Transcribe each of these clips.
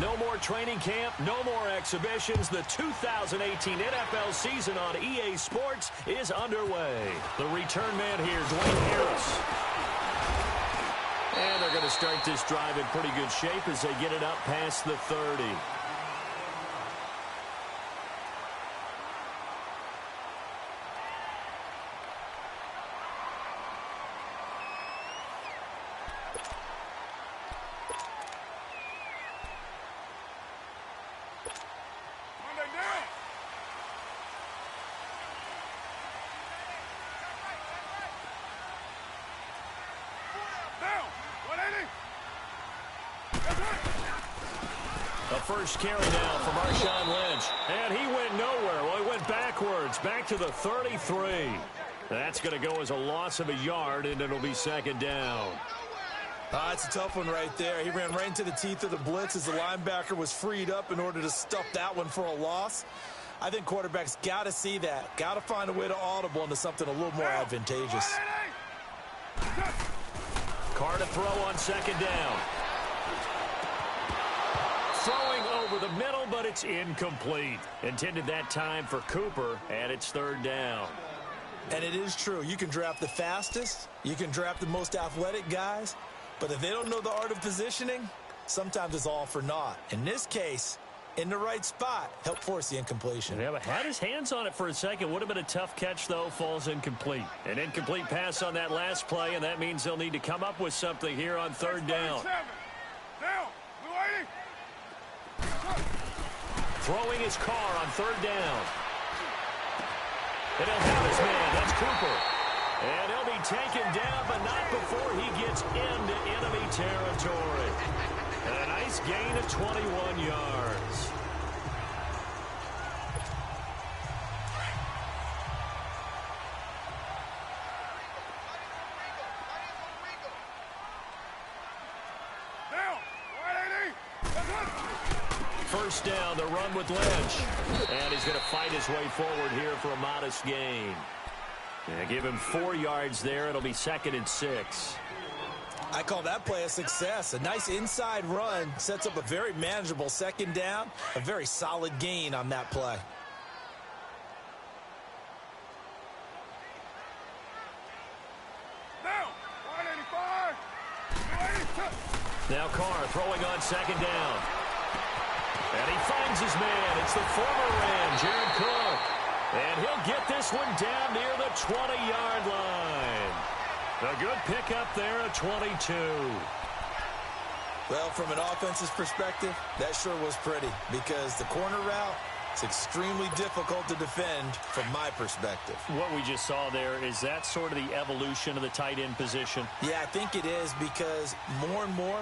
No more training camp, no more exhibitions. The 2018 NFL season on EA Sports is underway. The return man here, Dwayne Harris. And they're going to start this drive in pretty good shape as they get it up past the 30. First carry now from Marshawn Lynch. And he went nowhere. Well, he went backwards, back to the 33. That's going to go as a loss of a yard, and it'll be second down. It's a tough one right there. He ran right into the teeth of the blitz as the linebacker was freed up in order to stuff that one for a loss. I think quarterbacks got to see that. Got to find a way to audible into something a little more advantageous. Carr to throw on second down. Throwing over the middle, but it's incomplete. Intended that time for Cooper, and it's third down. And it is true. You can draft the fastest. You can draft the most athletic guys. But if they don't know the art of positioning, sometimes it's all for naught. In this case, in the right spot, help force the incompletion. Yeah, but had his hands on it for a second. Would have been a tough catch, though. Falls incomplete. An incomplete pass on that last play, and that means they'll need to come up with something here on third down. Throwing his Carr on third down. And he'll have his man. That's Cooper. And he'll be taken down, but not before he gets into enemy territory. And a nice gain of 21 yards. First down, the run with Lynch. And he's going to fight his way forward here for a modest gain. Yeah, give him 4 yards there. It'll be second and 6. I call that play a success. A nice inside run sets up a very manageable second down. A very solid gain on that play. Now Carr throwing on second down. And he finds his man. It's the former Ram, Jared Cook. And he'll get this one down near the 20-yard line. A good pickup there at 22. Well, from an offense's perspective, that sure was pretty because the corner route is extremely difficult to defend from my perspective. What we just saw there, is that sort of the evolution of the tight end position? Yeah, I think it is because more and more,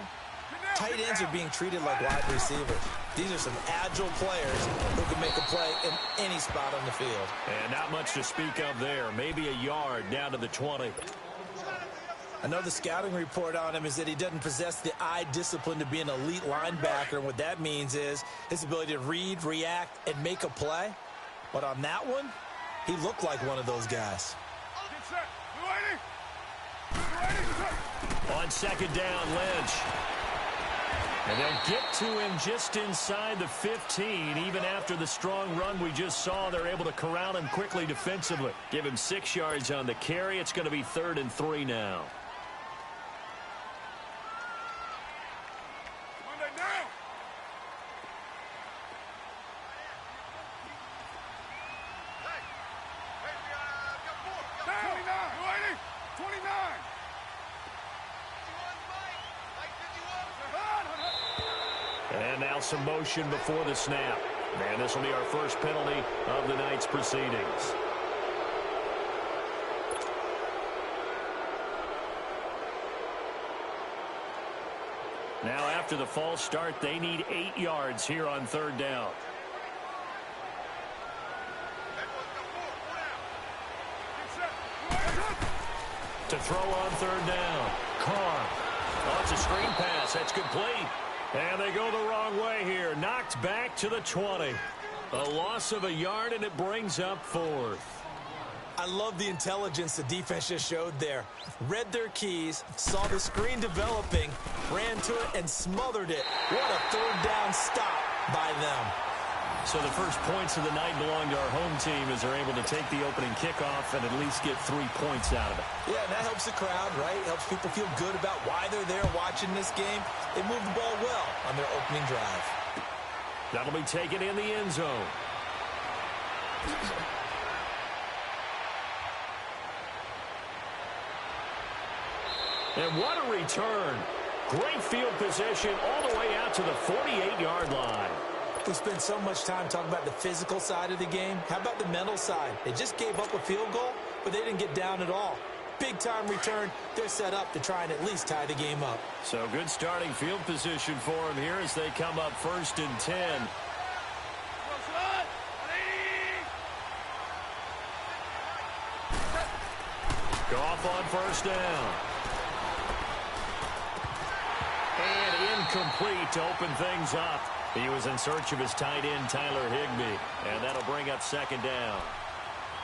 tight ends are being treated like wide receivers. These are some agile players who can make a play in any spot on the field. And not much to speak of there. Maybe a yard down to the 20. Another scouting report on him is that he doesn't possess the eye discipline to be an elite linebacker. And what that means is his ability to read, react, and make a play. But on that one, he looked like one of those guys. On second down, Lynch. And they'll get to him just inside the 15. Even after the strong run we just saw, they're able to corral him quickly defensively. Give him 6 yards on the carry. It's going to be 3rd and 3 now. And now some motion before the snap. And this will be our first penalty of the night's proceedings. Now after the false start, they need 8 yards here on third down. To throw on third down. Carr. Oh, it's a screen pass. That's complete. And they go the wrong way here. Knocked back to the 20. A loss of a yard, and it brings up 4th. I love the intelligence the defense just showed there. Read their keys, saw the screen developing, ran to it, and smothered it. What a third down stop by them. So the first points of the night belong to our home team as they're able to take the opening kickoff and at least get 3 points out of it. Yeah, and that helps the crowd, right? Helps people feel good about why they're there watching this game. They moved the ball well on their opening drive. That'll be taken in the end zone. And what a return. Great field position all the way out to the 48-yard line. We spent so much time talking about the physical side of the game. How about the mental side? They just gave up a field goal, but they didn't get down at all. Big-time return. They're set up to try and at least tie the game up. So good starting field position for them here as they come up 1st and 10. Goff on 1st down. And incomplete to open things up. He was in search of his tight end, Tyler Higbee. And that'll bring up 2nd down.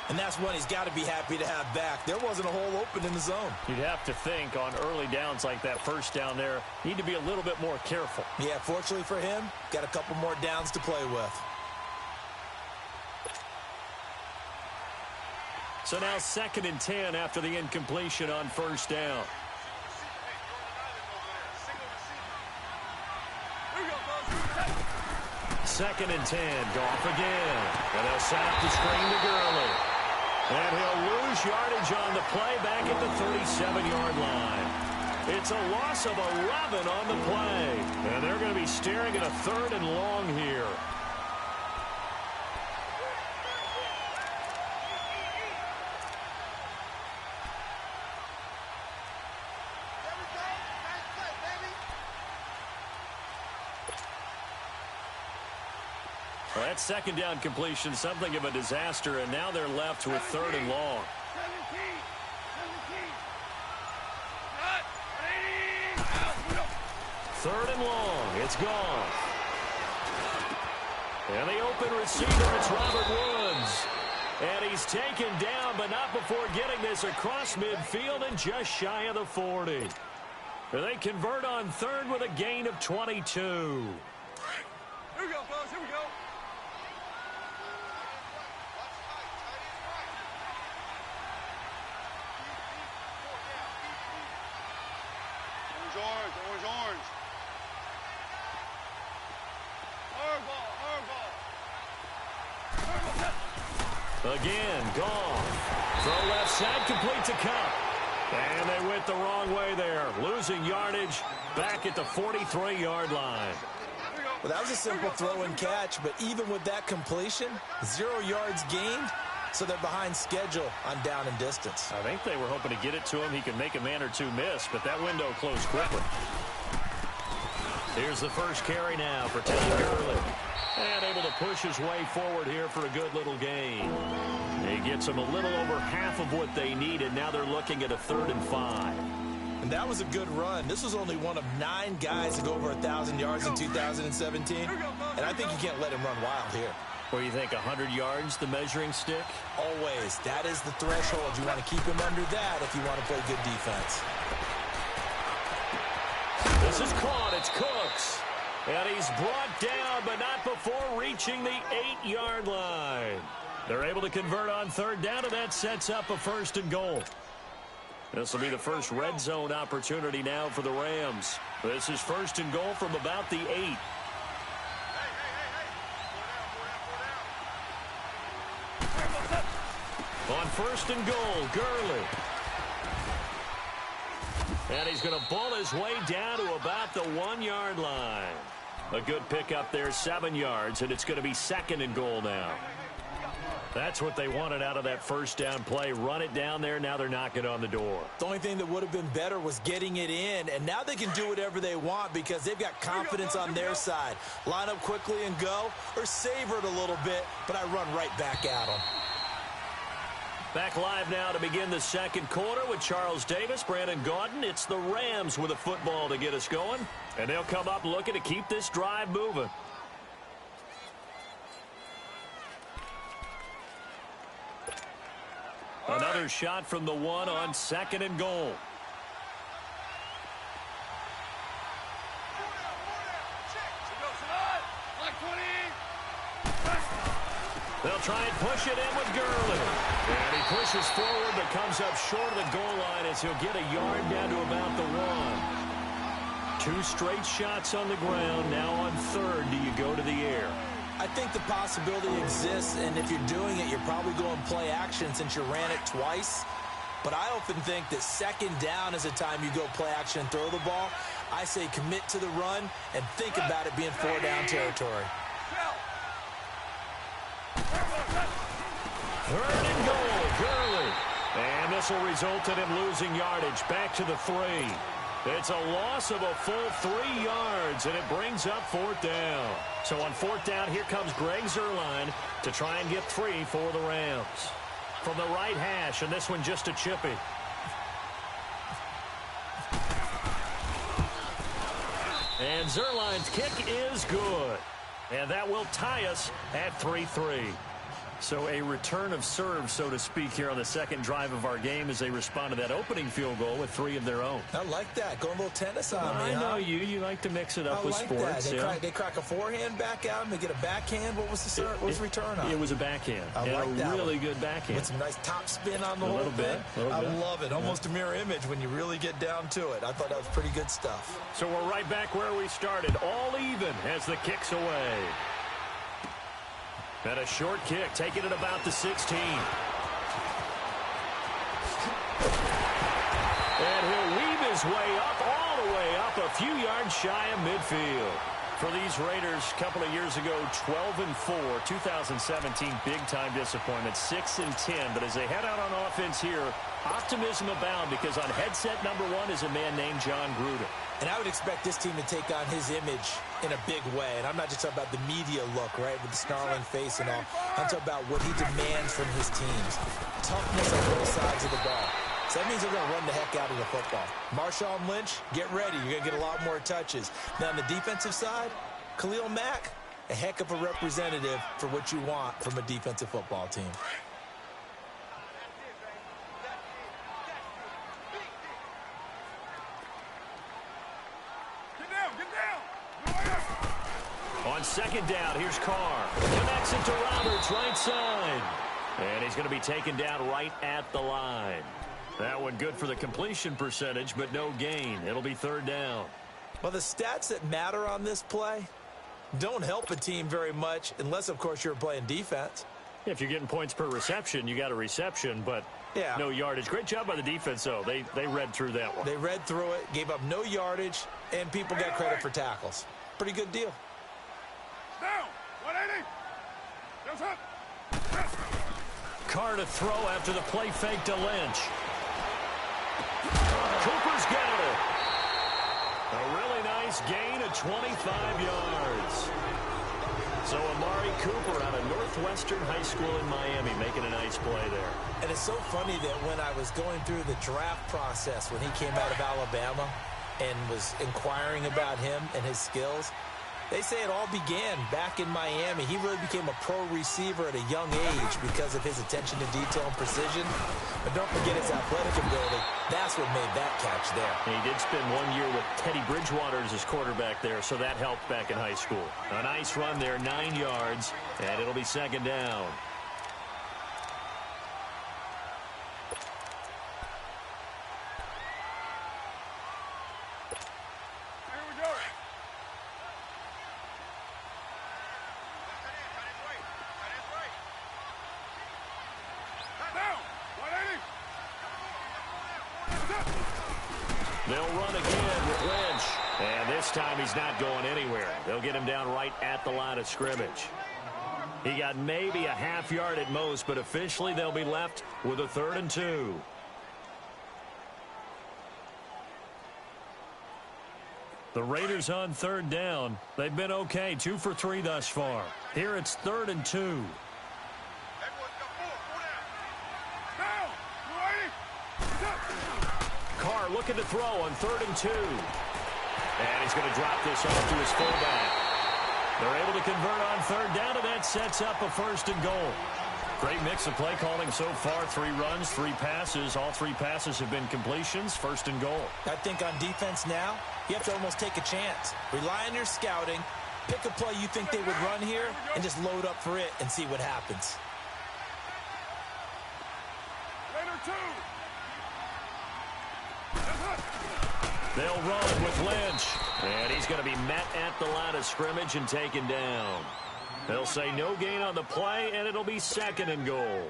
And that's one he's got to be happy to have back. There wasn't a hole open in the zone. You'd have to think on early downs like that 1st down there, need to be a little bit more careful. Yeah, fortunately for him, got a couple more downs to play with. So now 2nd and 10 after the incompletion on 1st down. Second and 10, Goff again. And they'll set up the screen to Gurley. And he'll lose yardage on the play back at the 37-yard line. It's a loss of 11 on the play. And they're going to be staring at a 3rd and long here. Well, that 2nd down completion, something of a disaster, and now they're left with 3rd and long. 3rd and long. It's gone. And the open receiver, it's Robert Woods. And he's taken down, but not before getting this across midfield and just shy of the 40. They convert on 3rd with a gain of 22. Here we go, fellas. Here we go. Orange. Hardball. Again, gone. Throw left side, complete to Cup. And they went the wrong way there. Losing yardage back at the 43-yard line. Well, that was a simple throw and catch, but even with that completion, 0 yards gained, so they're behind schedule on down and distance. I think they were hoping to get it to him. He could make a man or two miss, but that window closed quickly. Here's the first carry now for Todd Gurley. And able to push his way forward here for a good little gain. He gets them a little over half of what they needed. Now they're looking at a 3rd and 5. And that was a good run. This was only one of 9 guys to go over 1,000 yards in 2017. And I think you can't let him run wild here. What do you think, 100 yards, the measuring stick? Always. That is the threshold. You want to keep him under that if you want to play good defense. This is caught. It's Cooks. And he's brought down, but not before reaching the 8-yard line. They're able to convert on 3rd down, and that sets up a 1st and goal. This will be the first red zone opportunity now for the Rams. This is 1st and goal from about the 8. On 1st and goal, Gurley. And he's going to ball his way down to about the 1-yard line. A good pickup there, 7 yards, and it's going to be 2nd and goal now. That's what they wanted out of that 1st down play. Run it down there. Now they're knocking on the door. The only thing that would have been better was getting it in, and now they can do whatever they want because they've got confidence on their side. Line up quickly and go, or savor it a little bit, but I run right back at them. Back live now to begin the 2nd quarter with Charles Davis, Brandon Gaudin. It's the Rams with a football to get us going, and they'll come up looking to keep this drive moving. another shot from the one on 2nd and goal. They'll try and push it in with Gurley. And he pushes forward but comes up short of the goal line as he'll get a yard down to about the 1. 2 straight shots on the ground. Now on 3rd, do you go to the air? I think the possibility exists, and if you're doing it, you're probably going play action since you ran it twice. But I often think that 2nd down is a time you go play action and throw the ball. I say commit to the run and think about it being 4-down territory. 3rd and goal, Gurley. And this will result in him losing yardage back to the 3. It's a loss of a full 3 yards, and it brings up 4th down. So on 4th down, here comes Greg Zuerlein to try and get 3 for the Rams. From the right hash, and this one just a chippy. And Zuerlein's kick is good. And that will tie us at 3-3. So a return of serve, so to speak, here on the 2nd drive of our game as they respond to that opening field goal with 3 of their own. I like that. Going a little tennis on me, I know you. You like to mix it up with like sports. That. They crack a forehand back out and they get a backhand. What was the return on? It was a backhand. I like that. Really good backhand. With some nice top spin on the whole thing. I love it. Almost a mirror image when you really get down to it. I thought that was pretty good stuff. So we're right back where we started. All even as the kick's away. And a short kick, taking it about the 16. And he'll weave his way up, all the way up, a few yards shy of midfield. For these Raiders, a couple of years ago, 12-4, 2017, big-time disappointment, 6-10. But as they head out on offense here, optimism abound because on headset number 1 is a man named John Gruden. And I would expect this team to take on his image in a big way. And I'm not just talking about the media look, right, with the snarling face and all. I'm talking about what he demands from his teams. Toughness on both sides of the ball. So that means they're going to run the heck out of the football. Marshawn Lynch, get ready. You're going to get a lot more touches. Now, on the defensive side, Khalil Mack, a heck of a representative for what you want from a defensive football team. On 2nd down, here's Carr. Connects it to Roberts, right side. And he's going to be taken down right at the line. That one good for the completion percentage, but no gain. It'll be 3rd down. Well, the stats that matter on this play don't help a team very much unless, of course, you're playing defense. If you're getting points per reception, you got a reception, but no yardage. Great job by the defense, though. They read through that one. They read through it, gave up no yardage, and people got credit for tackles. Pretty good deal. Down, 180. That's up. Carr to throw after the play fake to Lynch. Cooper's got it. A really nice gain of 25 yards. So Amari Cooper out of Northwestern High School in Miami making a nice play there. And it's so funny that when I was going through the draft process when he came out of Alabama and was inquiring about him and his skills, they say it all began back in Miami. He really became a pro receiver at a young age because of his attention to detail and precision. But don't forget his athletic ability. That's what made that catch there. And he did spend 1 year with Teddy Bridgewater as his quarterback there, so that helped back in high school. A nice run there, 9 yards, and it'll be 2nd down. They'll run again with Lynch. And this time he's not going anywhere. They'll get him down right at the line of scrimmage. He got maybe a half yard at most, but officially they'll be left with a 3rd and 2. The Raiders on 3rd down. They've been okay, 2 for 3 thus far. Here it's 3rd and 2. Carr looking to throw on 3rd and 2. And he's going to drop this off to his fullback. They're able to convert on 3rd down, and that sets up a 1st and goal. Great mix of play calling so far. 3 runs, 3 passes. All 3 passes have been completions. 1st and goal. I think on defense now, you have to almost take a chance. Rely on your scouting. Pick a play you think they would run here and just load up for it and see what happens. They'll run with Lynch. And he's going to be met at the line of scrimmage and taken down. They'll say no gain on the play, and it'll be 2nd and goal.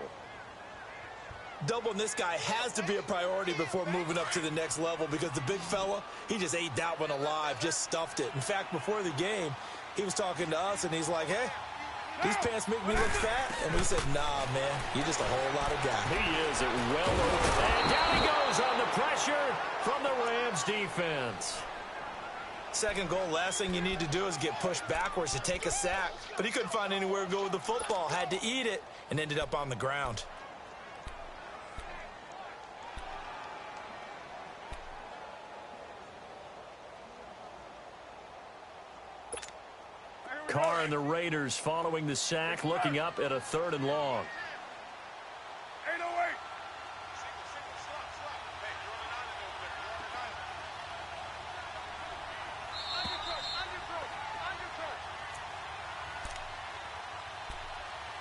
Doubling this guy has to be a priority before moving up to the next level because the big fella, he just ate that one alive, just stuffed it. In fact, before the game, he was talking to us, and he's like, hey, these pants make me look fat. And we said, nah, man, you're just a whole lot of guy. He is well over. And down he goes on the pressure from the Rams defense. 2nd goal, last thing you need to do is get pushed backwards to take a sack. But he couldn't find anywhere to go with the football, had to eat it, and ended up on the ground. Carr and the Raiders following the sack, looking up at a 3rd and long. 808.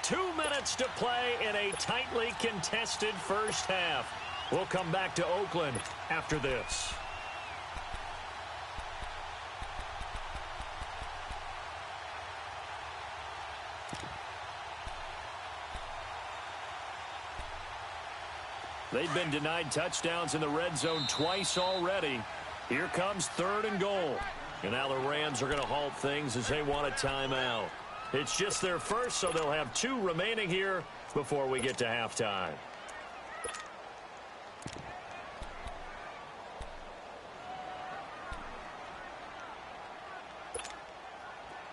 Two minutes to play in a tightly contested first half. We'll come back to Oakland after this. They've been denied touchdowns in the red zone twice already. Here comes 3rd and goal. And now the Rams are going to halt things as they want a timeout. It's just their first, so they'll have 2 remaining here before we get to halftime.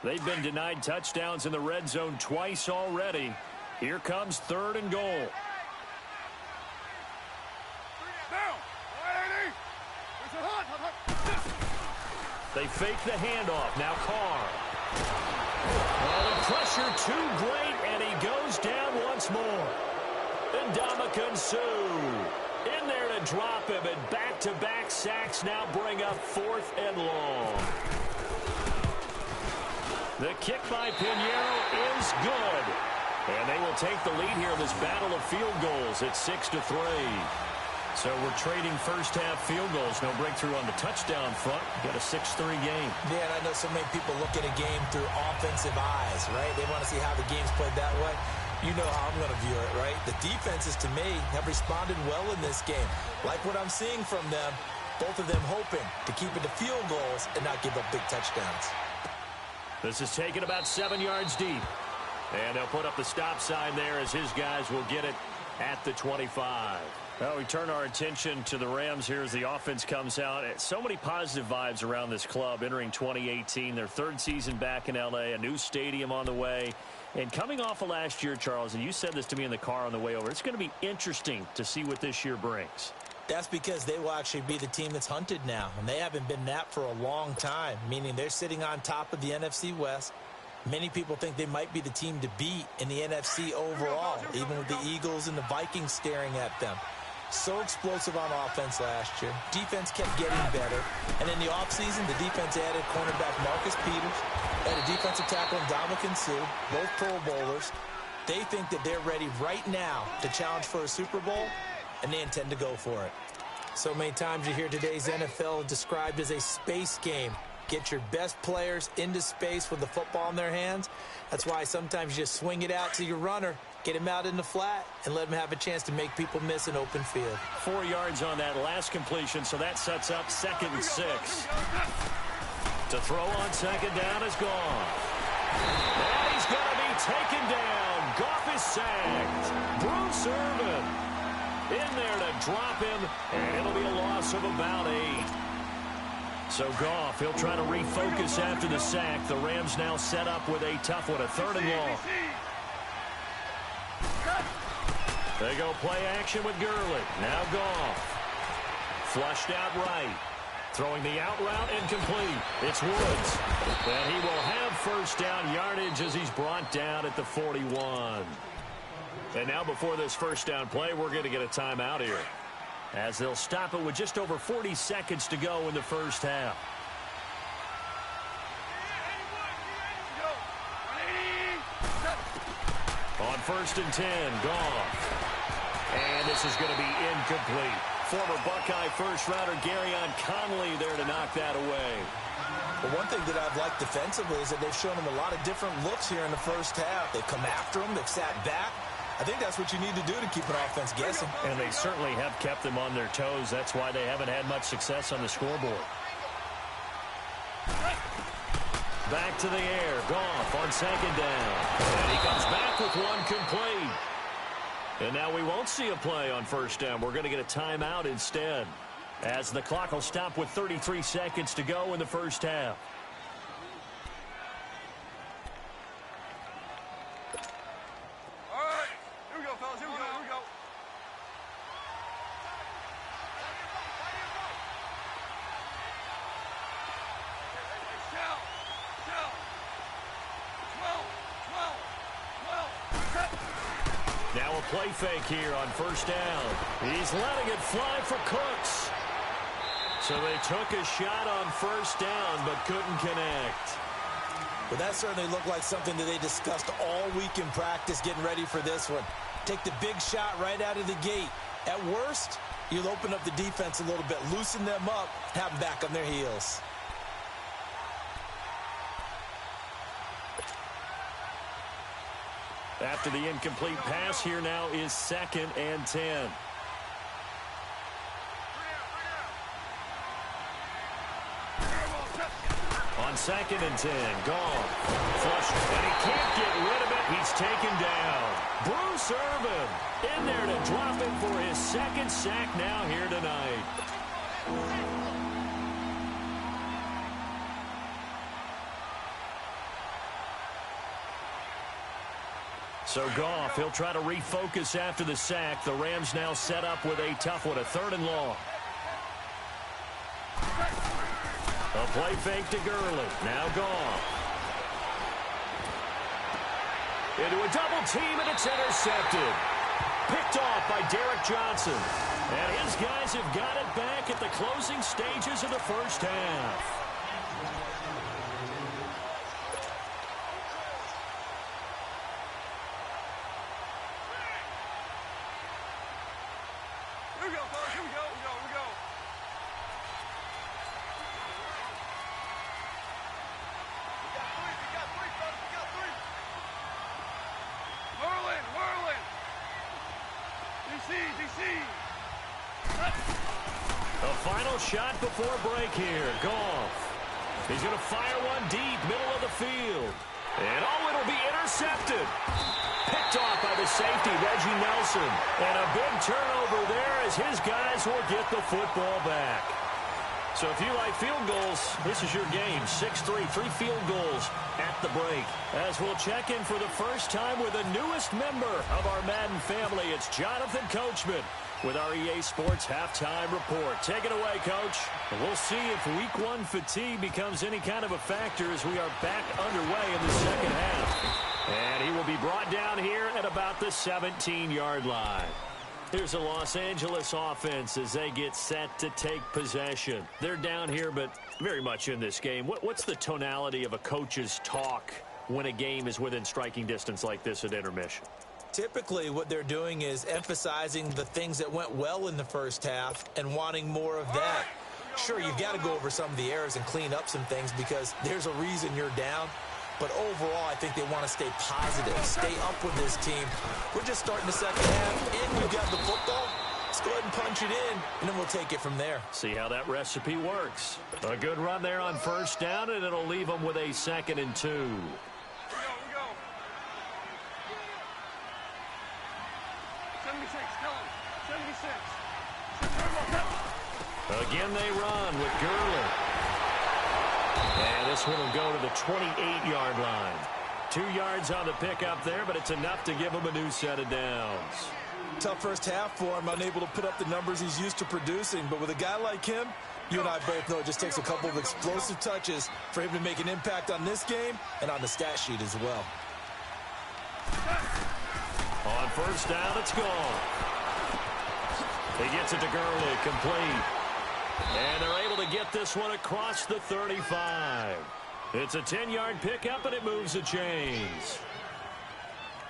They've been denied touchdowns in the red zone twice already. Here comes 3rd and goal. They fake the handoff. Now Carr. Well, the pressure too great, and he goes down once more. And Ndamukong Suh in there to drop him, and back-to-back sacks now bring up 4th and long. The kick by Pinheiro is good. And they will take the lead here in this battle of field goals at 6-3. So we're trading first-half field goals. No breakthrough on the touchdown front. Got a 6-3 game. Yeah, and I know so many people look at a game through offensive eyes, right? They want to see how the game's played that way. You know how I'm going to view it, right? The defenses, to me, have responded well in this game. Like what I'm seeing from them, both of them hoping to keep it to field goals and not give up big touchdowns. This is taken about 7 yards deep. And they'll put up the stop sign there as his guys will get it at the 25. Well, we turn our attention to the Rams here as the offense comes out. So many positive vibes around this club entering 2018. Their 3rd season back in L.A., a new stadium on the way. And coming off of last year, Charles, and you said this to me in the car on the way over, it's going to be interesting to see what this year brings. That's because they will actually be the team that's hunted now. And they haven't been that for a long time, meaning they're sitting on top of the NFC West. Many people think they might be the team to beat in the NFC overall, even with the Eagles and the Vikings staring at them. So explosive on offense last year. Defense kept getting better. And in the offseason, the defense added cornerback Marcus Peters, added defensive tackle Ndamukong Suh, both Pro Bowlers. They think that they're ready right now to challenge for a Super Bowl, and they intend to go for it. So many times you hear today's NFL described as a space game. Get your best players into space with the football in their hands. That's why sometimes you just swing it out to your runner, get him out in the flat, and let him have a chance to make people miss an open field. 4 yards on that last completion, so that sets up 2nd and 6. To throw on 2nd down is gone. And he's going to be taken down. Goff is sacked. Bruce Irvin in there to drop him, and it'll be a loss of about 8. So Goff, he'll try to refocus after the sack. The Rams now set up with a tough one, a 3rd and long. They go play action with Gurley. Now Goff. Flushed out right. Throwing the out route incomplete. It's Woods. And he will have 1st down yardage as he's brought down at the 41. And now before this first down play, we're going to get a timeout here, as they'll stop it with just over 40 seconds to go in the first half. On 1st and 10, Goff. And this is going to be incomplete. Former Buckeye first-rounder Garyon Conley there to knock that away. Well, one thing that I've liked defensively is that they've shown him a lot of different looks here in the first half. They've come after him. They've sat back. I think that's what you need to do to keep an offense guessing. And they certainly have kept them on their toes. That's why they haven't had much success on the scoreboard. Back to the air. Goff on 2nd down. And he comes back with one complete. And now we won't see a play on 1st down. We're going to get a timeout instead, as the clock will stop with 33 seconds to go in the first half. All right. Here we go, fellas. Here we go. Here we go. Shout. Shout. 12. 12. 12. Now a play fake here on 1st down. He's letting it fly for Cooks. So they took a shot on 1st down, but couldn't connect. Well, that certainly looked like something that they discussed all week in practice getting ready for this one. Take the big shot right out of the gate. At worst, you'll open up the defense a little bit, loosen them up, have them back on their heels. After the incomplete pass, here now is 2nd and 10. On 2nd and 10, Goff. Flushed, and he can't get rid of it. He's taken down. Bruce Irvin in there to drop him for his 2nd sack now here tonight. So Goff, he'll try to refocus after the sack. The Rams now set up with a tough one, a 3rd and long. A play fake to Gurley. Now Goff. Into a double team, and it's intercepted. Picked off by Derek Johnson. And his guys have got it back at the closing stages of the first half. Here we go, fellas. Here we go. Here we go. Here we go. We got three, fellas. We got three. Whirling, whirling. DC. A final shot before break here. Goff. He's going to fire one deep, middle of the field. And it'll be intercepted. Picked off by the safety, Reggie Nelson. And a big turnover there as his guys will get the football back. So if you like field goals, this is your game. 6-3, 3 field goals at the break. As we'll check in for the first time with the newest member of our Madden family, it's Jonathan Coachman with our EA Sports Halftime Report. Take it away, Coach. We'll see if Week 1 fatigue becomes any kind of a factor as we are back underway in the second half. And he will be brought down here at about the 17-yard line. Here's a Los Angeles offense as they get set to take possession. They're down here, but very much in this game. What's the tonality of a coach's talk when a game is within striking distance like this at intermission? Typically, what they're doing is emphasizing the things that went well in the first half and wanting more of that. Sure, you've got to go over some of the errors and clean up some things because there's a reason you're down. But overall, I think they want to stay positive, stay up with this team. We're just starting the second half, and we've got the football. Let's go ahead and punch it in, and then we'll take it from there. See how that recipe works. A good run there on first down, and it'll leave them with a 2nd and 2. Here we go. 76, tell him. 76. Again, they run with Gurley. And this one will go to the 28-yard line. 2 yards on the pickup there, but it's enough to give him a new set of downs. Tough first half for him, unable to put up the numbers he's used to producing. But with a guy like him, you and I both know it just takes a couple of explosive touches for him to make an impact on this game and on the stat sheet as well. On first down, it's gone. He gets it to Gurley, complete. And they're able to get this one across the 35. It's a 10-yard pickup, and it moves the chains.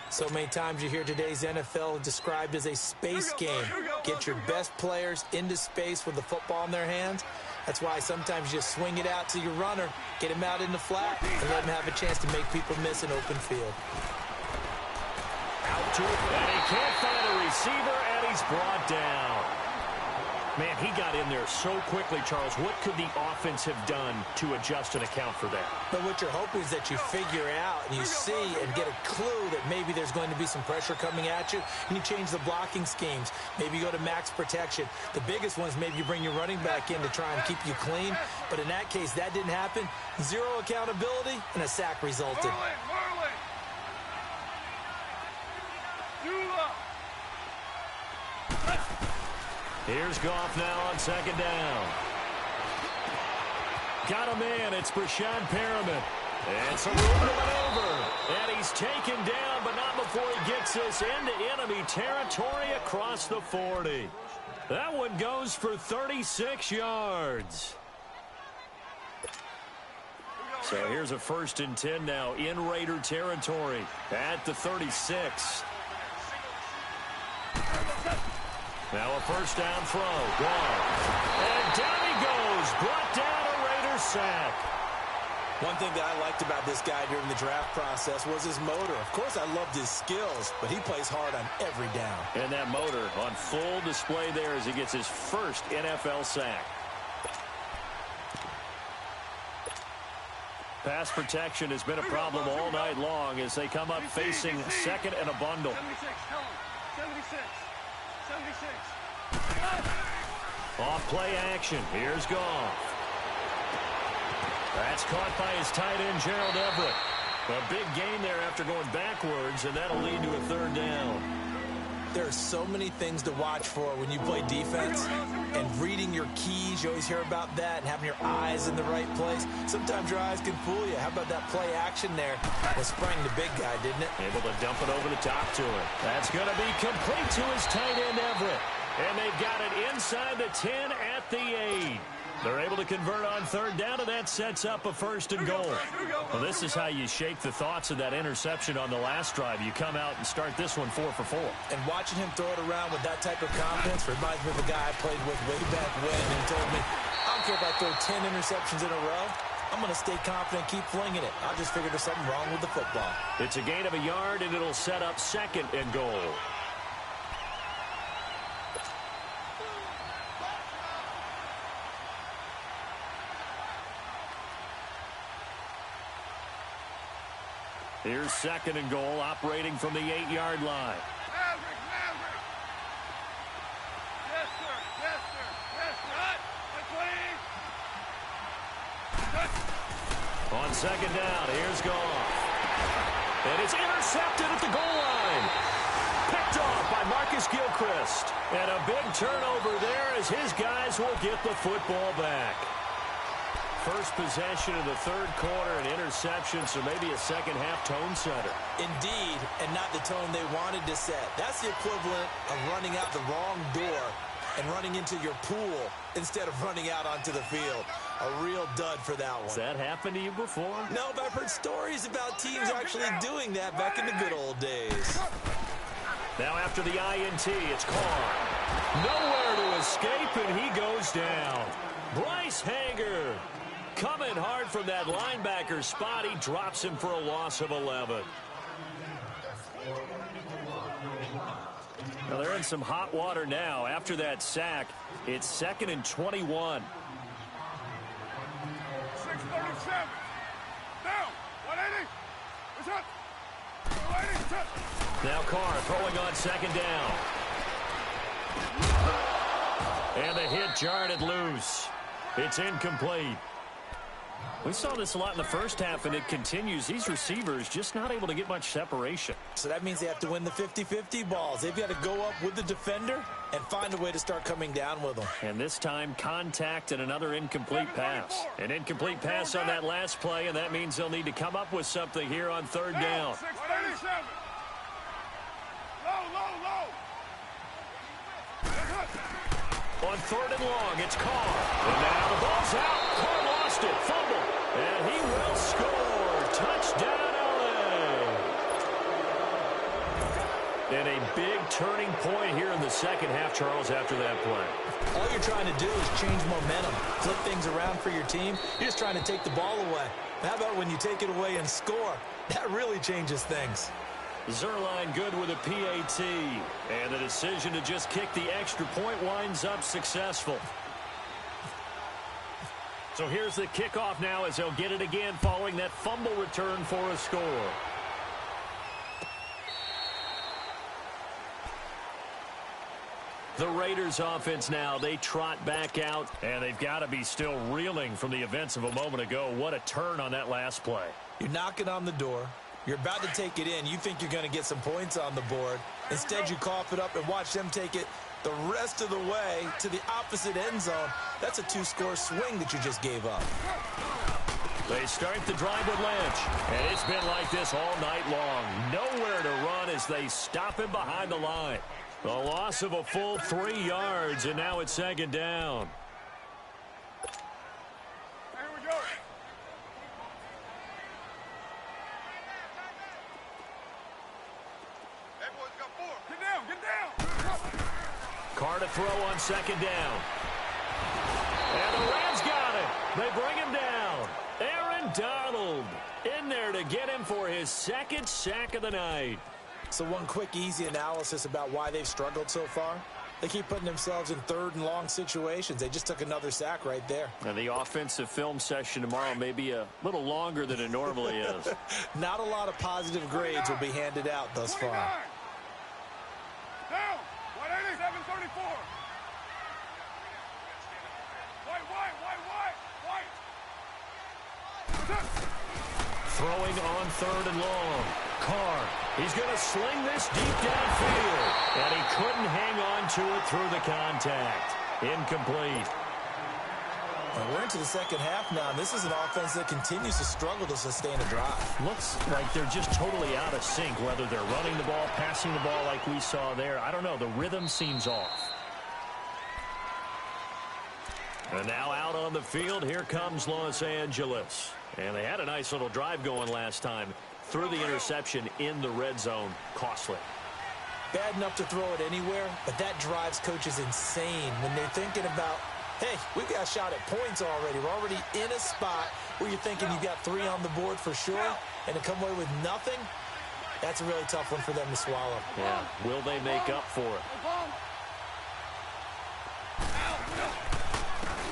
So many times you hear today's NFL described as a space game. Get your best players into space with the football in their hands. That's why sometimes you just swing it out to your runner, get him out in the flat, and let him have a chance to make people miss an open field. Out to it, and he can't find a receiver, and he's brought down. Man, he got in there so quickly, Charles. What could the offense have done to adjust and account for that? But what you're hoping is that you figure out and you see and get a clue that maybe there's going to be some pressure coming at you, and you change the blocking schemes. Maybe you go to max protection. The biggest one is maybe you bring your running back in to try and keep you clean. But in that case, that didn't happen. Zero accountability, and a sack resulted. Here's Goff now on second down. Got a man. It's Brashad Perriman. And some room to maneuver. And he's taken down, but not before he gets this into enemy territory across the 40. That one goes for 36 yards. So here's a 1st and 10 now in Raider territory at the 36. Now a first down throw. Gone. And down he goes. Brought down a Raider sack. One thing that I liked about this guy during the draft process was his motor. Of course, I loved his skills, but he plays hard on every down. And that motor on full display there as he gets his first NFL sack. Pass protection has been a problem all night long as they come up facing second and a bundle. 76. Off play action. Here's Goff. That's caught by his tight end, Gerald Everett. A big gain there after going backwards, and that'll lead to a 3rd down. There are so many things to watch for when you play defense, and reading your keys, you always hear about that, and having your eyes in the right place. Sometimes your eyes can fool you. How about that play action there? It sprang the big guy, didn't it? Able to dump it over the top to him. That's going to be complete to his tight end, Everett. And they've got it inside the 10 at the 8. They're able to convert on 3rd down, and that sets up a 1st and goal. Well, this is how you shake the thoughts of that interception on the last drive. You come out and start this one 4 for 4. And watching him throw it around with that type of confidence reminds me of a guy I played with way back when, and he told me, I don't care if I throw 10 interceptions in a row. I'm going to stay confident and keep flinging it. I just figured there's something wrong with the football. It's a gain of a yard, and it'll set up 2nd and goal. Here's 2nd and goal, operating from the 8-yard line. Maverick. Yes, sir. On 2nd down, here's Goff. And it's intercepted at the goal line. Picked off by Marcus Gilchrist. And a big turnover there as his guys will get the football back. First possession of the 3rd quarter, an interception, so maybe a second-half tone setter. Indeed, and not the tone they wanted to set. That's the equivalent of running out the wrong door and running into your pool instead of running out onto the field. A real dud for that one. Has that happened to you before? No, but I've heard stories about teams actually doing that back in the good old days. Now after the INT, it's Carr. Nowhere to escape, and he goes down. Bryce Hager coming hard from that linebacker spot. He drops him for a loss of 11. Now they're in some hot water now. After that sack, it's 2nd and 21. 637. Down. 180. It's up. 180. It's up. Now Carr throwing on 2nd down. And the hit jarred it loose. It's incomplete. We saw this a lot in the first half, and it continues. These receivers just not able to get much separation. So that means they have to win the 50-50 balls. They've got to go up with the defender and find a way to start coming down with them. And this time, contact and another incomplete pass. An incomplete pass on that last play, and that means they'll need to come up with something here on 3rd down. 637. Low. On 3rd and long, it's Carr. And now the ball's out. Carr lost it. Fumble. And he will score. Touchdown, LA. And a big turning point here in the second half, Charles, after that play. All you're trying to do is change momentum, flip things around for your team. You're just trying to take the ball away. How about when you take it away and score? That really changes things. Zerline good with a PAT. And the decision to just kick the extra point winds up successful. So here's the kickoff now as they'll get it again following that fumble return for a score. The Raiders offense now, they trot back out, and they've got to be still reeling from the events of a moment ago. What a turn on that last play. You're knocking on the door. You're about to take it in. You think you're going to get some points on the board. Instead, you cough it up and watch them take it the rest of the way to the opposite end zone. That's a 2-score swing that you just gave up. They start the drive with Lynch, and it's been like this all night long. Nowhere to run as they stop him behind the line. The loss of a full 3 yards, and now it's 2nd down. Here we go. That boy's got 4. Get down, get down. Carr to throw on 2nd down. And the Rams got it. They bring him down. Aaron Donald in there to get him for his 2nd sack of the night. So one quick, easy analysis about why they've struggled so far. They keep putting themselves in 3rd and long situations. They just took another sack right there. And the offensive film session tomorrow may be a little longer than it normally is. Not a lot of positive grades will be handed out thus far. 29. Down. 180, 734. White. Throwing on 3rd and long. Carr, he's going to sling this deep downfield. And he couldn't hang on to it through the contact. Incomplete. Well, we're into the second half now, and this is an offense that continues to struggle to sustain a drive. Looks like they're just totally out of sync, whether they're running the ball, passing the ball like we saw there. I don't know. The rhythm seems off. And now out on the field, here comes Los Angeles. And they had a nice little drive going last time. Through the interception in the red zone. Costly. Bad enough to throw it anywhere, but that drives coaches insane when they're thinking about, hey, we've got a shot at points already. We're already in a spot where you're thinking you've got 3 on the board for sure, and to come away with nothing, that's a really tough one for them to swallow. Yeah, will they make up for it?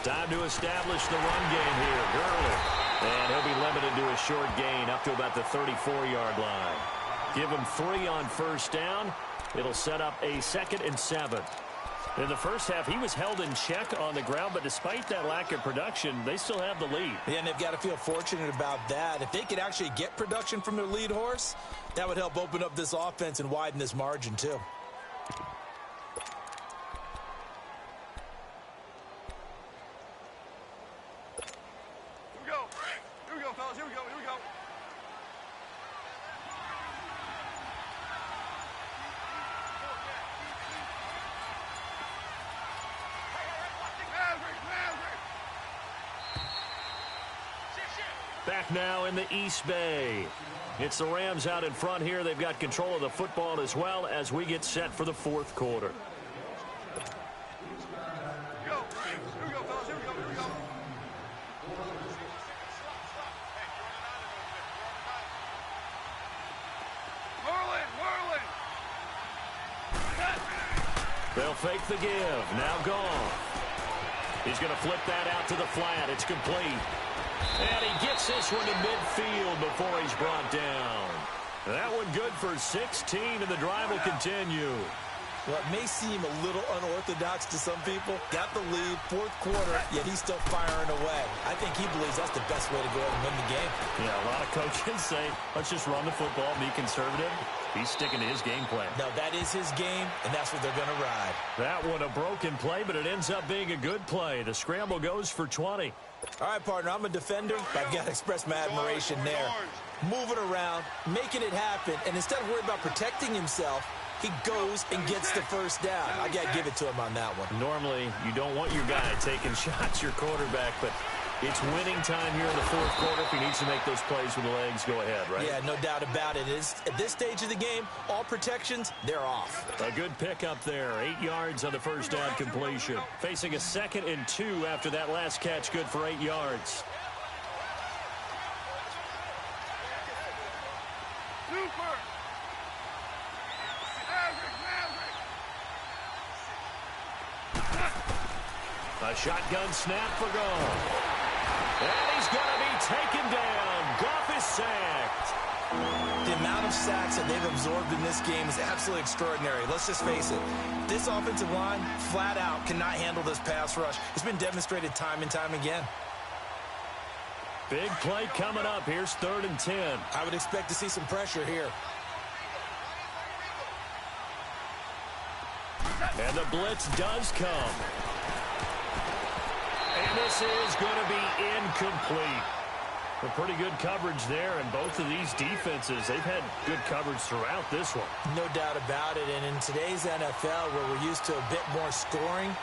Time to establish the run game here. Gurley. And he'll be limited to a short gain up to about the 34-yard line. Give him 3 on 1st down. It'll set up a 2nd and 7. In the first half, he was held in check on the ground, but despite that lack of production, they still have the lead. Yeah, and they've got to feel fortunate about that. If they could actually get production from their lead horse, that would help open up this offense and widen this margin, too. Here we go, fellas. Here we go. Back now in the East Bay. It's the Rams out in front here. They've got control of the football as well as we get set for the 4th quarter. Here we go, fellas. Here we go. Merlin. They'll fake the give. Now gone. He's going to flip that out to the flat. It's complete. And he gets this one to midfield before he's brought down. That one good for 16, and the drive will continue. Well, it may seem a little unorthodox to some people. Got the lead, 4th quarter, yet he's still firing away. I think he believes that's the best way to go ahead and win the game. Yeah, a lot of coaches say, let's just run the football, be conservative. He's sticking to his game plan. No, that is his game, and that's what they're going to ride. That one a broken play, but it ends up being a good play. The scramble goes for 20. All right, partner, I'm a defender, but I've got to express my admiration there. Moving around, making it happen, and instead of worrying about protecting himself, he goes and gets the first down. I got to give it to him on that one. Normally, you don't want your guy taking shots, your quarterback, but it's winning time here in the fourth quarter. If he needs to make those plays with the legs, go ahead, right? Yeah, no doubt about it. At this stage of the game, all protections, they're off. A good pickup there. 8 yards on the first down completion. Facing a 2nd and 2 after that last catch, good for 8 yards. A shotgun snap for goal. And he's going to be taken down. Goff is sacked. The amount of sacks that they've absorbed in this game is absolutely extraordinary. Let's just face it. This offensive line, flat out, cannot handle this pass rush. It's been demonstrated time and time again. Big play coming up. Here's 3rd and 10. I would expect to see some pressure here. And the blitz does come. And this is going to be incomplete. A pretty good coverage there, and both of these defenses, they've had good coverage throughout this one. No doubt about it, and in today's NFL, where we're used to a bit more scoring,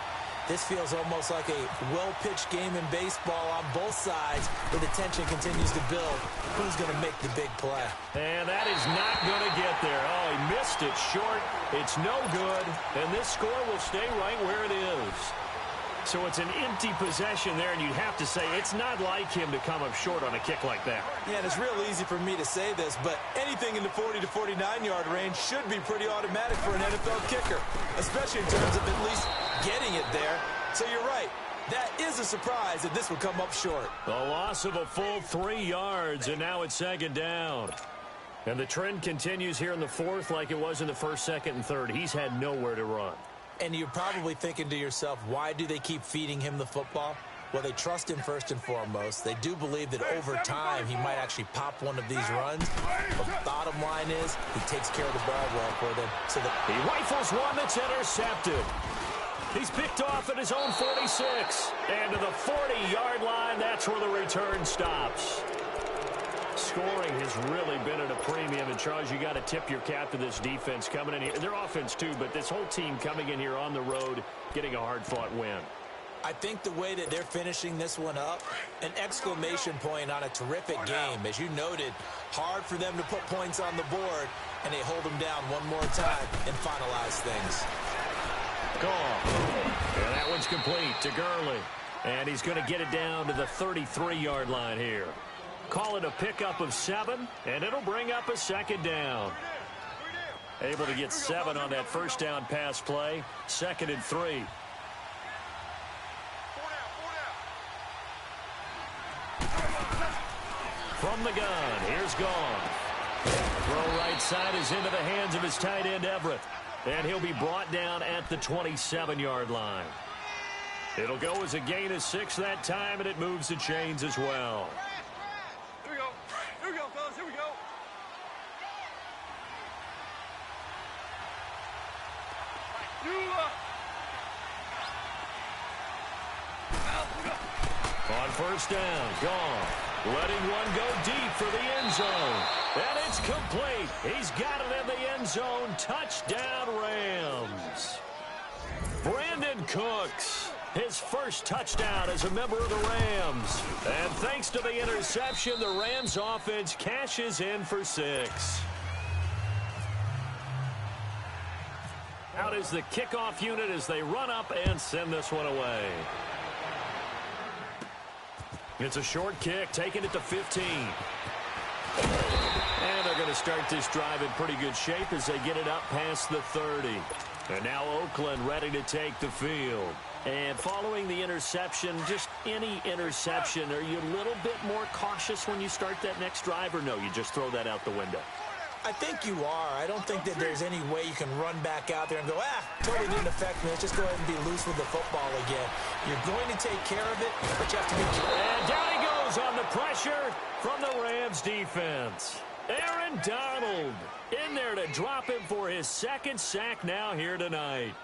this feels almost like a well-pitched game in baseball on both sides, where the tension continues to build. Who's going to make the big play? And that is not going to get there. Oh, he missed it short. It's no good, and this score will stay right where it is. So it's an empty possession there, and you'd have to say it's not like him to come up short on a kick like that. Yeah, and it's real easy for me to say this, but anything in the 40 to 49-yard range should be pretty automatic for an NFL kicker, especially in terms of at least getting it there. So you're right. That is a surprise that this would come up short. A loss of a full 3 yards, and now it's 2nd down. And the trend continues here in the 4th like it was in the 1st, 2nd, and 3rd. He's had nowhere to run. And you're probably thinking to yourself, why do they keep feeding him the football? Well, they trust him first and foremost. They do believe that over time he might actually pop one of these runs. But the bottom line is he takes care of the ball well for them. So he rifles one that's intercepted. He's picked off at his own 46. And to the 40-yard line, that's where the return stops. Scoring has really been at a premium, and Charles, you got to tip your cap to this defense coming in here. Their offense too, but this whole team coming in here on the road, getting a hard-fought win. I think the way that they're finishing this one up, an exclamation point on a terrific game. As you noted, hard for them to put points on the board, and they hold them down one more time and finalize things. Gone. And that one's complete to Gurley. And he's going to get it down to the 33-yard line here. Call it a pickup of 7, and it'll bring up a 2nd down. Able to get 7 on that first down pass play. 2nd and 3. From the gun, here's Goff. Throw right side is into the hands of his tight end, Everett. And he'll be brought down at the 27-yard line. It'll go as a gain of 6 that time, and it moves the chains as well. Here we go, fellas. Here we go. On first down, gone. Letting one go deep for the end zone. And it's complete. He's got it in the end zone. Touchdown, Rams. Brandon Cooks, his first touchdown as a member of the Rams. And thanks to the interception, the Rams offense cashes in for 6. Out is the kickoff unit as they run up and send this one away. It's a short kick, taking it to 15. And they're going to start this drive in pretty good shape as they get it up past the 30. And now Oakland ready to take the field. And following the interception, just any interception, are you a little bit more cautious when you start that next drive, or no, you just throw that out the window? I think you are. I don't think that there's any way you can run back out there and go, totally didn't affect me. Let's just go ahead and be loose with the football again. You're going to take care of it, but you have to be careful. And down he goes on the pressure from the Rams defense. Aaron Donald in there to drop him for his 2nd sack now here tonight.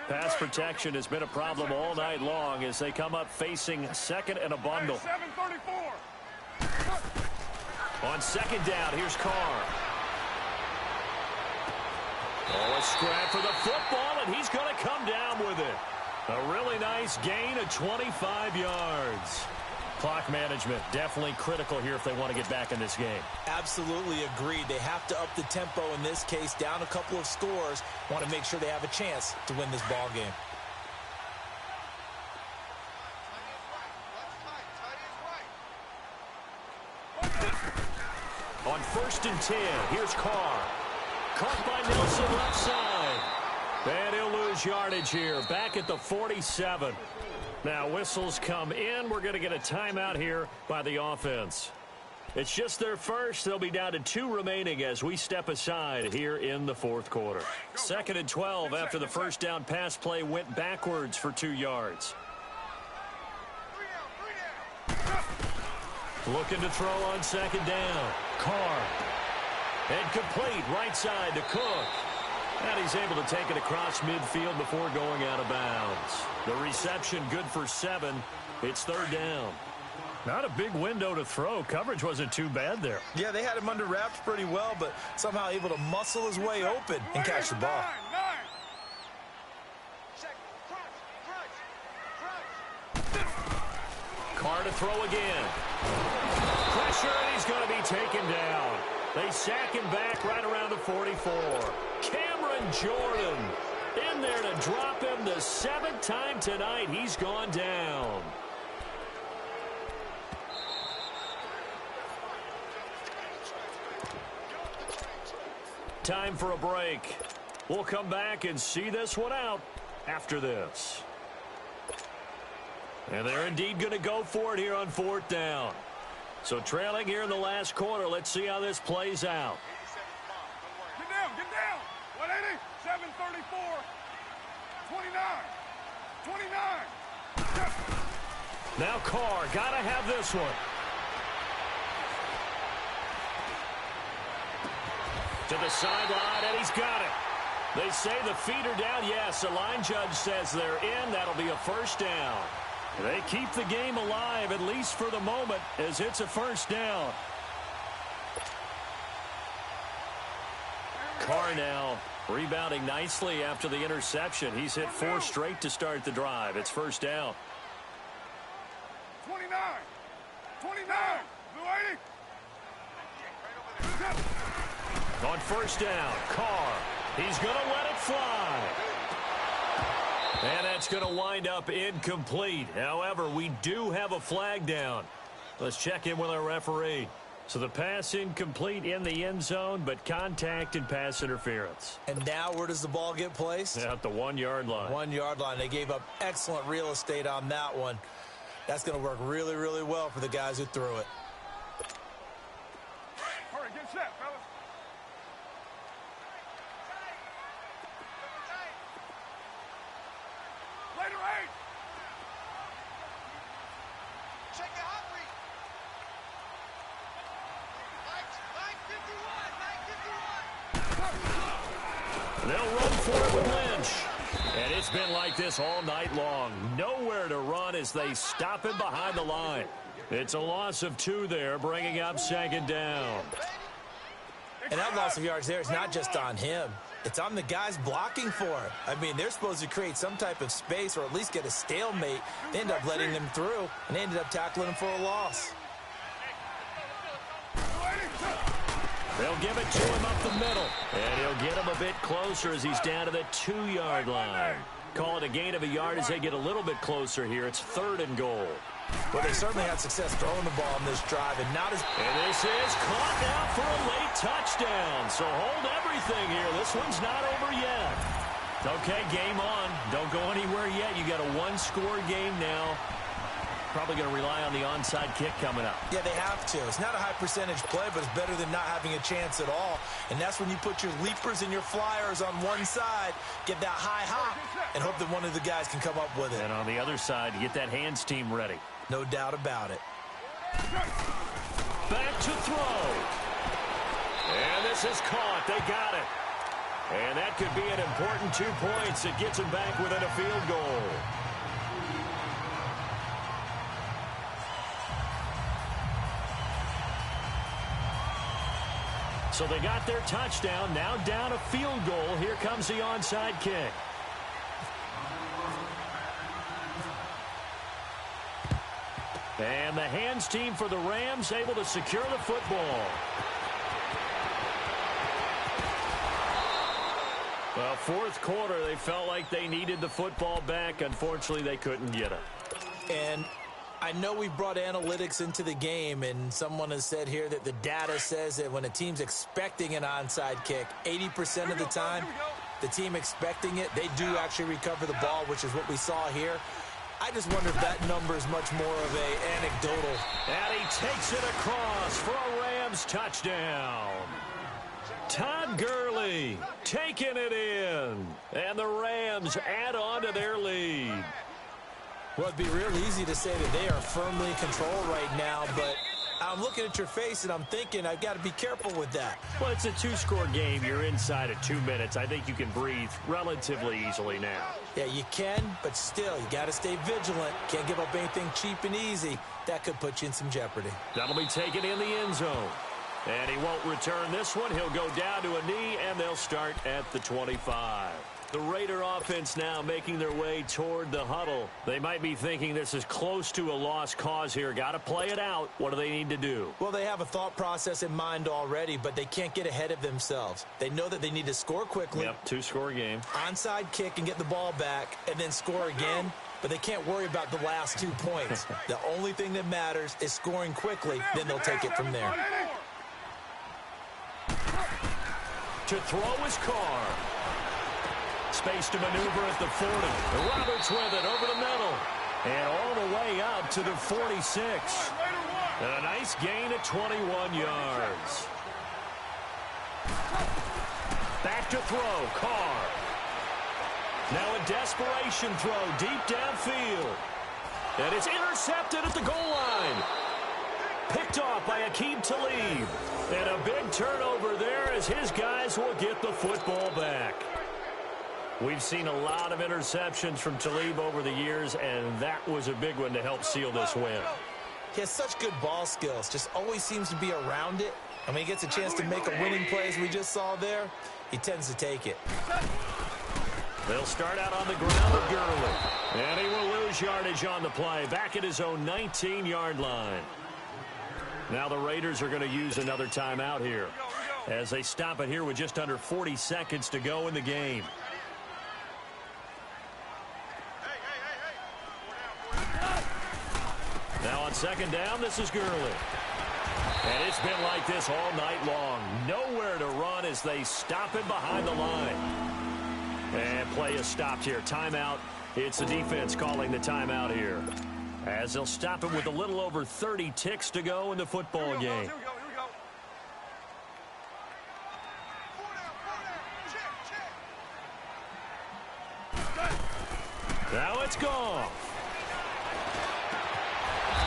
Pass protection has been a problem all night long as they come up facing 2nd and a bundle. 734. On 2nd down, here's Carr. Oh, a scrap for the football, and he's going to come down with it. A really nice gain of 25 yards. Clock management, definitely critical here if they want to get back in this game. Absolutely agreed. They have to up the tempo in this case, down a couple of scores. Want to make sure they have a chance to win this ball game. On 1st and 10, here's Carr. Caught by Nelson left side. And he'll lose yardage here, back at the 47. Now whistles come in. We're going to get a timeout here by the offense. It's just their first. They'll be down to 2 remaining as we step aside here in the 4th quarter. 2nd and 12 after the first down pass play went backwards for 2 yards. Looking to throw on 2nd down. Carr. And complete right side to Cook. And he's able to take it across midfield before going out of bounds. The reception good for 7. It's 3rd down. Not a big window to throw. Coverage wasn't too bad there. Yeah, they had him under wraps pretty well, but somehow able to muscle his way open and catch the ball. Carr to throw again. Pressure, and he's going to be taken down. They sack him back right around the 44. Cameron Jordan in there to drop him the 7th time tonight. He's gone down. Time for a break. We'll come back and see this one out after this. And they're indeed going to go for it here on 4th down. So trailing here in the last quarter. Let's see how this plays out. Get down. 180, 734, 29. Now Carr, got to have this one. To the sideline, and he's got it. They say the feet are down. Yes, the line judge says they're in. That'll be a 1st down. They keep the game alive, at least for the moment, as it's a 1st down. Carr now rebounding nicely after the interception. He's hit 4 straight to start the drive. It's 1st down. 29. Blue 80. On 1st down, Carr. He's going to let it fly. And that's going to wind up incomplete. However, we do have a flag down. Let's check in with our referee. So the pass incomplete in the end zone, but contact and pass interference. And now where does the ball get placed? At the 1-yard line. 1-yard line. They gave up excellent real estate on that one. That's going to work really, really well for the guys who threw it. Hurry, get set, fellas. Later 8. Check the hot read. Mike 51. They'll run for it with Lynch. And it's been like this all night long. Nowhere to run as they stop him behind the line. It's a loss of 2 there, bringing up 2nd down. And that loss of yards there is not just on him. It's on the guys blocking for him. I mean, they're supposed to create some type of space or at least get a stalemate. They end up letting them through, and they ended up tackling him for a loss. They'll give it to him up the middle. And he'll get him a bit closer as he's down to the 2-yard line. Call it a gain of a yard as they get a little bit closer here. It's 3rd and goal. Well, they certainly had success throwing the ball in this drive, and not as... And this is caught now for a late touchdown. So hold everything here. This one's not over yet. Okay, game on. Don't go anywhere yet. You got a 1-score game now. Probably going to rely on the onside kick coming up. Yeah, they have to. It's not a high percentage play, but it's better than not having a chance at all. And that's when you put your leapers and your flyers on one side, get that high hop, and hope that one of the guys can come up with it. And on the other side, get that hands team ready. No doubt about it. Back to throw. And this is caught. They got it. And that could be an important 2 points. It gets them back within a field goal. So they got their touchdown, now down a field goal. Here comes the onside kick. And the hands team for the Rams able to secure the football. Well, fourth quarter, they felt like they needed the football back. Unfortunately, they couldn't get it. And I know we brought analytics into the game, and someone has said here that the data says that when a team's expecting an onside kick, 80% of the time, the team expecting it, they do actually recover the ball, which is what we saw here. I just wonder if that number is much more of an anecdotal. And he takes it across for a Rams touchdown. Todd Gurley taking it in. And the Rams add on to their lead. Well, it'd be real easy to say that they are firmly in control right now, but I'm looking at your face and I'm thinking I've got to be careful with that. Well, it's a two-score game. You're inside of 2 minutes. I think you can breathe relatively easily now. Yeah, you can, but still, you got to stay vigilant. Can't give up anything cheap and easy. That could put you in some jeopardy. That'll be taken in the end zone. And he won't return this one. He'll go down to a knee, and they'll start at the 25. The Raider offense now making their way toward the huddle. They might be thinking this is close to a lost cause here. Got to play it out. What do they need to do? Well, they have a thought process in mind already, but they can't get ahead of themselves. They know that they need to score quickly. Yep, two-score game. Onside kick and get the ball back, and then score again. But they can't worry about the last 2 points. The only thing that matters is scoring quickly. Then they'll take it from there. To throw is Carr. Space to maneuver at the 40. Roberts with it over the middle. And all the way up to the 46. And a nice gain of 21 yards. Back to throw, Carr. Now a desperation throw deep downfield. And it's intercepted at the goal line. Picked off by Aqib Talib. And a big turnover there as his guys will get the football back. We've seen a lot of interceptions from Talib over the years, and that was a big one to help seal this win. He has such good ball skills, just always seems to be around it. And when he gets a chance to make a winning play, as we just saw there, he tends to take it. They'll start out on the ground with Gurley. And he will lose yardage on the play, back at his own 19-yard line. Now the Raiders are going to use another timeout here as they stop it here with just under 40 seconds to go in the game. Now on second down, this is Gurley. And it's been like this all night long. Nowhere to run as they stop him behind the line. And play is stopped here. Timeout. It's the defense calling the timeout here, as they'll stop him with a little over 30 ticks to go in the football game. Now it's gone.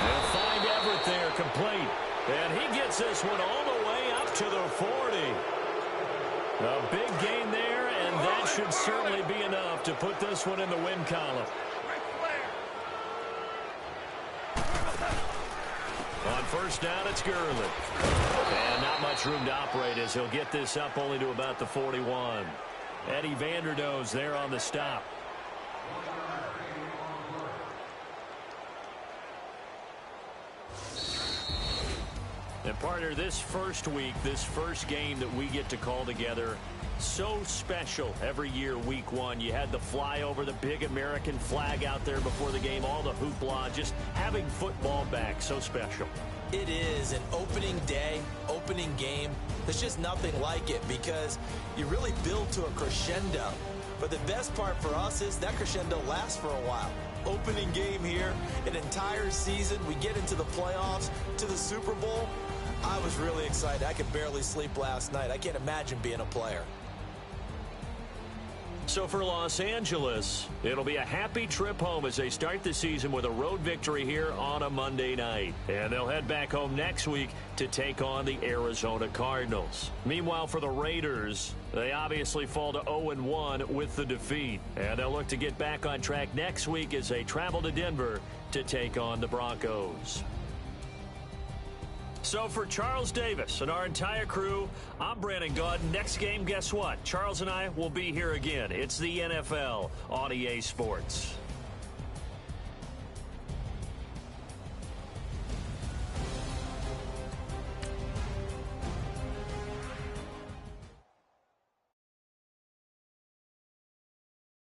They'll find Everett there, complete. And he gets this one all the way up to the 40. A big gain there, and that should certainly be enough to put this one in the win column. On first down, it's Gurley. And not much room to operate as he'll get this up only to about the 41. Eddie Vanderdoes there on the stop. And partner, this first week, this first game that we get to call together, so special every year, week one. You had the flyover, the big American flag out there before the game, all the hoopla, just having football back, so special. It is an opening day, opening game. There's just nothing like it because you really build to a crescendo. But the best part for us is that crescendo lasts for a while. Opening game here, an entire season, we get into the playoffs, to the Super Bowl. I was really excited. I could barely sleep last night. I can't imagine being a player. So for Los Angeles, it'll be a happy trip home as they start the season with a road victory here on a Monday night. And they'll head back home next week to take on the Arizona Cardinals. Meanwhile, for the Raiders, they obviously fall to 0-1 with the defeat. And they'll look to get back on track next week as they travel to Denver to take on the Broncos. So for Charles Davis and our entire crew, I'm Brandon Gaud. Next game, guess what? Charles and I will be here again. It's the NFL on EA Sports.